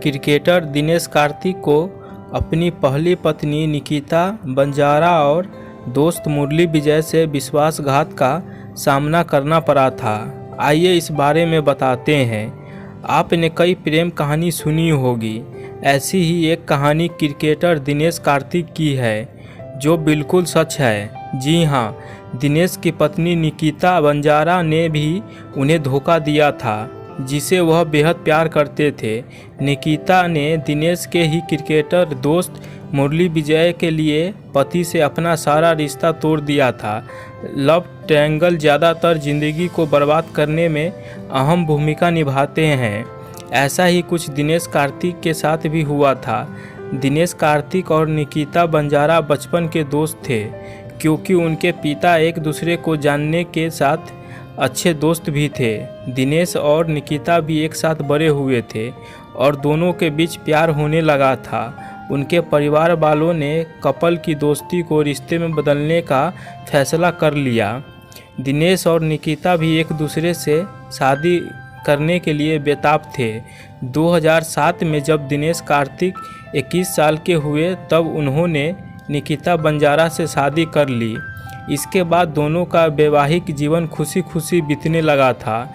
Cricketer Dinesh Karthik को अपनी पहली पत्नी निकिता बंजारा और दोस्त मुरली विजय से विश्वासघात का सामना करना पड़ा था। आइए इस बारे में बताते हैं। आपने कई प्रेम कहानी सुनी होगी, ऐसी ही एक कहानी क्रिकेटर दिनेश कार्तिक की है जो बिल्कुल सच है। जी हाँ, दिनेश की पत्नी निकिता बंजारा ने भी उन्हें धोखा दिया था, जिसे वह बेहद प्यार करते थे। निकिता ने दिनेश के ही क्रिकेटर दोस्त मुरली विजय के लिए पति से अपना सारा रिश्ता तोड़ दिया था। लव ट्रायंगल ज़्यादातर ज़िंदगी को बर्बाद करने में अहम भूमिका निभाते हैं। ऐसा ही कुछ दिनेश कार्तिक के साथ भी हुआ था। दिनेश कार्तिक और निकिता बंजारा बचपन के दोस्त थे, क्योंकि उनके पिता एक दूसरे को जानने के साथ अच्छे दोस्त भी थे। दिनेश और निकिता भी एक साथ बड़े हुए थे और दोनों के बीच प्यार होने लगा था। उनके परिवार वालों ने कपल की दोस्ती को रिश्ते में बदलने का फैसला कर लिया। दिनेश और निकिता भी एक दूसरे से शादी करने के लिए बेताब थे। 2007 में जब दिनेश कार्तिक 21 साल के हुए, तब उन्होंने निकिता बंजारा से शादी कर ली। इसके बाद दोनों का वैवाहिक जीवन खुशी खुशी बीतने लगा था।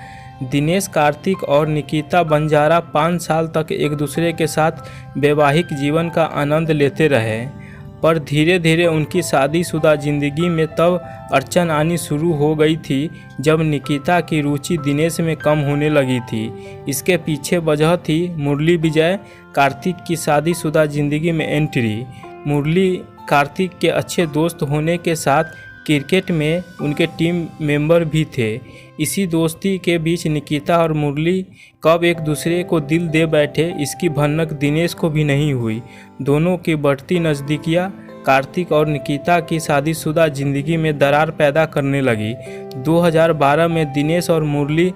दिनेश कार्तिक और निकिता बंजारा 5 साल तक एक दूसरे के साथ वैवाहिक जीवन का आनंद लेते रहे, पर धीरे धीरे उनकी शादीशुदा ज़िंदगी में तब अड़चन आनी शुरू हो गई थी जब निकिता की रुचि दिनेश में कम होने लगी थी। इसके पीछे वजह थी मुरली विजय कार्तिक की शादीशुदा ज़िंदगी में एंट्री। मुरली कार्तिक के अच्छे दोस्त होने के साथ क्रिकेट में उनके टीम मेंबर भी थे। इसी दोस्ती के बीच निकिता और मुरली कब एक दूसरे को दिल दे बैठे, इसकी भनक दिनेश को भी नहीं हुई। दोनों की बढ़ती नज़दीकियाँ कार्तिक और निकिता की शादीशुदा ज़िंदगी में दरार पैदा करने लगी। 2012 में दिनेश और मुरली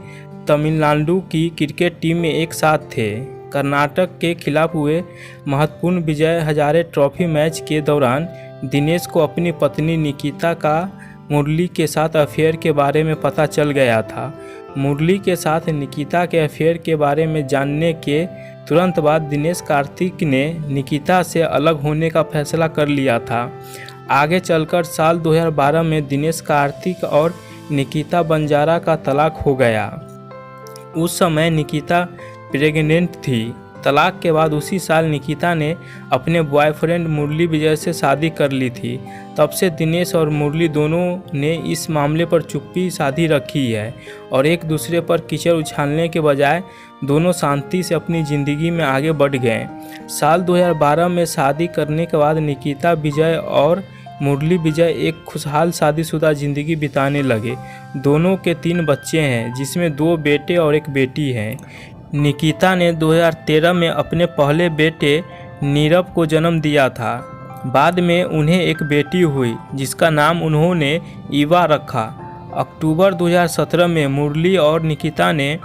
तमिलनाडु की क्रिकेट टीम में एक साथ थे। कर्नाटक के खिलाफ हुए महत्वपूर्ण विजय हजारे ट्रॉफी मैच के दौरान दिनेश को अपनी पत्नी निकिता का मुरली के साथ अफेयर के बारे में पता चल गया था। मुरली के साथ निकिता के अफेयर के बारे में जानने के तुरंत बाद दिनेश कार्तिक ने निकिता से अलग होने का फैसला कर लिया था। आगे चलकर साल 2012 में दिनेश कार्तिक और निकिता बंजारा का तलाक हो गया। उस समय निकिता प्रेग्नेंट थी। तलाक के बाद उसी साल निकिता ने अपने बॉयफ्रेंड मुरली विजय से शादी कर ली थी। तब से दिनेश और मुरली दोनों ने इस मामले पर चुप्पी साधी रखी है और एक दूसरे पर कीचड़ उछालने के बजाय दोनों शांति से अपनी ज़िंदगी में आगे बढ़ गए। साल 2012 में शादी करने के बाद निकिता विजय और मुरली विजय एक खुशहाल शादीशुदा ज़िंदगी बिताने लगे। दोनों के 3 बच्चे हैं, जिसमें 2 बेटे और 1 बेटी है। निकिता ने 2013 में अपने पहले बेटे नीरव को जन्म दिया था। बाद में उन्हें एक बेटी हुई, जिसका नाम उन्होंने ईवा रखा। अक्टूबर 2017 में मुरली और निकिता ने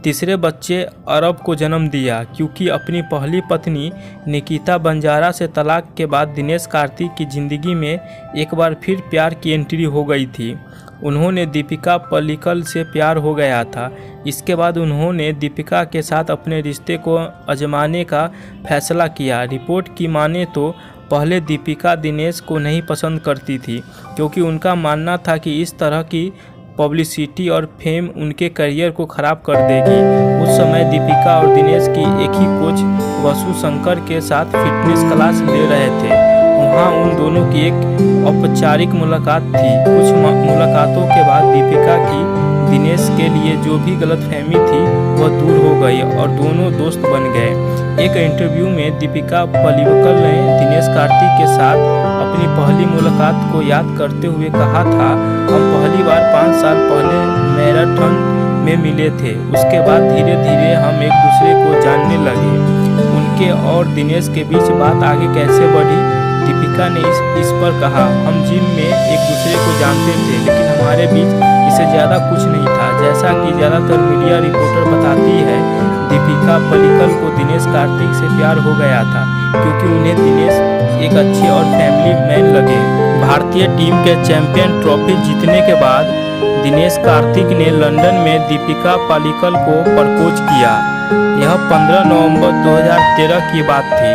तीसरे बच्चे अरब को जन्म दिया। क्योंकि अपनी पहली पत्नी निकिता बंजारा से तलाक के बाद दिनेश कार्तिक की ज़िंदगी में एक बार फिर प्यार की एंट्री हो गई थी। उन्होंने दीपिका पल्लिकल से प्यार हो गया था। इसके बाद उन्होंने दीपिका के साथ अपने रिश्ते को आजमाने का फैसला किया। रिपोर्ट की माने तो पहले दीपिका दिनेश को नहीं पसंद करती थी, क्योंकि उनका मानना था कि इस तरह की पब्लिसिटी और फेम उनके करियर को ख़राब कर देगी। उस समय दीपिका और दिनेश की एक ही कोच वसु शंकर के साथ फिटनेस क्लास ले रहे थे। वहाँ उन दोनों की एक औपचारिक मुलाकात थी। कुछ मुलाकातों के बाद दीपिका की दिनेश के लिए जो भी गलतफहमी थी वह दूर हो गई और दोनों दोस्त बन गए। एक इंटरव्यू में दीपिका पल्लिकल ने दिनेश कार्तिक के साथ अपनी पहली मुलाकात को याद करते हुए कहा था, हम पहली बार 5 साल पहले मैराथन में मिले थे। उसके बाद धीरे धीरे हम एक दूसरे को जानने लगे। उनके और दिनेश के बीच बात आगे कैसे बढ़ी, दीपिका ने इस पर कहा, हम जिम में एक दूसरे को जानते थे, लेकिन हमारे बीच इससे ज़्यादा कुछ नहीं था। जैसा कि ज़्यादातर मीडिया रिपोर्टर बताती है, दीपिका पल्लिकल को दिनेश कार्तिक से प्यार हो गया था, क्योंकि उन्हें दिनेश एक अच्छे और फैमिली मैन लगे। भारतीय टीम के चैंपियन ट्रॉफी जीतने के बाद दिनेश कार्तिक ने लंदन में दीपिका पल्लिकल को प्रपोज किया। यह 15 नवंबर 2013 की बात थी,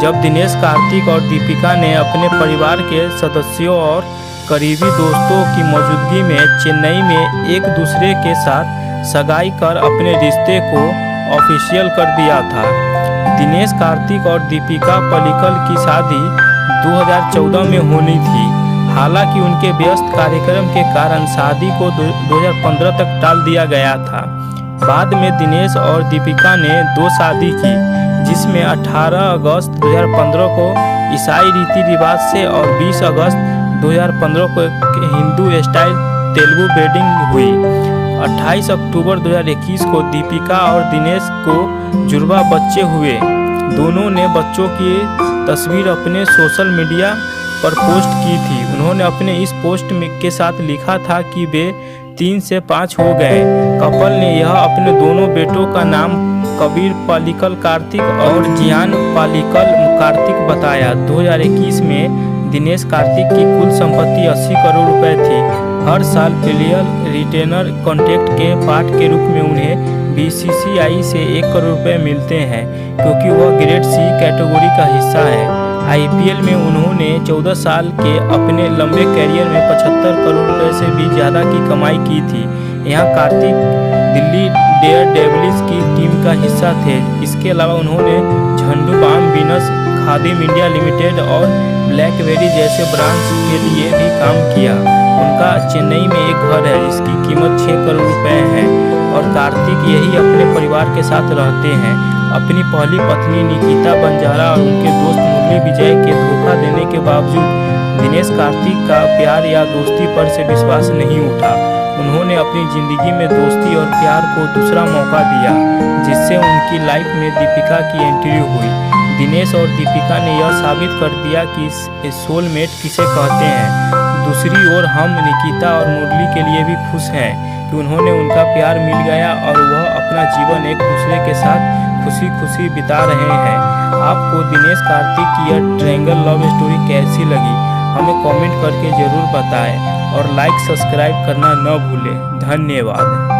जब दिनेश कार्तिक और दीपिका ने अपने परिवार के सदस्यों और करीबी दोस्तों की मौजूदगी में चेन्नई में एक दूसरे के साथ सगाई कर अपने रिश्ते को ऑफिशियल कर दिया था। दिनेश कार्तिक और दीपिका पल्लिकल की शादी 2014 में होनी थी। हालांकि उनके व्यस्त कार्यक्रम के कारण शादी को 2015 तक टाल दिया गया था। बाद में दिनेश और दीपिका ने 2 शादी की, जिसमें 18 अगस्त 2015 को ईसाई रीति रिवाज से और 20 अगस्त 2015 को हिंदू स्टाइल तेलुगु वेडिंग हुई। 28 अक्टूबर 2021 को दीपिका और दिनेश को जुड़वा बच्चे हुए। दोनों ने बच्चों की तस्वीर अपने सोशल मीडिया पर पोस्ट की थी। उन्होंने अपने इस पोस्ट के साथ लिखा था कि वे 3 से 5 हो गए। कपल ने यह अपने दोनों बेटों का नाम कबीर पल्लिकल कार्तिक और जियान पल्लिकल कार्तिक बताया। 2021 में दिनेश कार्तिक की कुल संपत्ति 80 करोड़ रुपए थी। हर साल पीएल रिटेनर कॉन्ट्रैक्ट के पार्ट के रूप में उन्हें बीसीसीआई से 1 करोड़ रुपए मिलते हैं, क्योंकि वह ग्रेड सी कैटेगरी का हिस्सा है। आईपीएल में उन्होंने 14 साल के अपने लंबे करियर में 75 करोड़ रुपए से भी ज़्यादा की कमाई की थी। यहाँ कार्तिक दिल्ली डेयरडेविल्स की टीम का हिस्सा थे। इसके अलावा उन्होंने झंडूबाम वीनस, खादिम इंडिया लिमिटेड और ब्लैकबेरी जैसे ब्रांड्स के लिए भी काम किया। उनका चेन्नई में एक घर है जिसकी कीमत 6 करोड़ रुपए है और कार्तिक यही अपने परिवार के साथ रहते हैं। अपनी पहली पत्नी निकिता बंजारा और उनके दोस्त मुरली विजय के धोखा देने के बावजूद दिनेश कार्तिक का प्यार या दोस्ती पर से विश्वास नहीं उठा। उन्होंने अपनी ज़िंदगी में दोस्ती और प्यार को दूसरा मौका दिया, जिससे उनकी लाइफ में दीपिका की एंट्री हुई। दिनेश और दीपिका ने यह साबित कर दिया कि सोलमेट किसे कहते हैं। दूसरी ओर हम निकिता और मुरली के लिए भी खुश हैं कि उन्होंने उनका प्यार मिल गया और वह अपना जीवन एक दूसरे के साथ खुशी खुशी बिता रहे हैं। आपको दिनेश कार्तिक की यह ट्रायंगल लव स्टोरी कैसी लगी, हमें कमेंट करके ज़रूर बताएं और लाइक सब्सक्राइब करना न भूलें। धन्यवाद।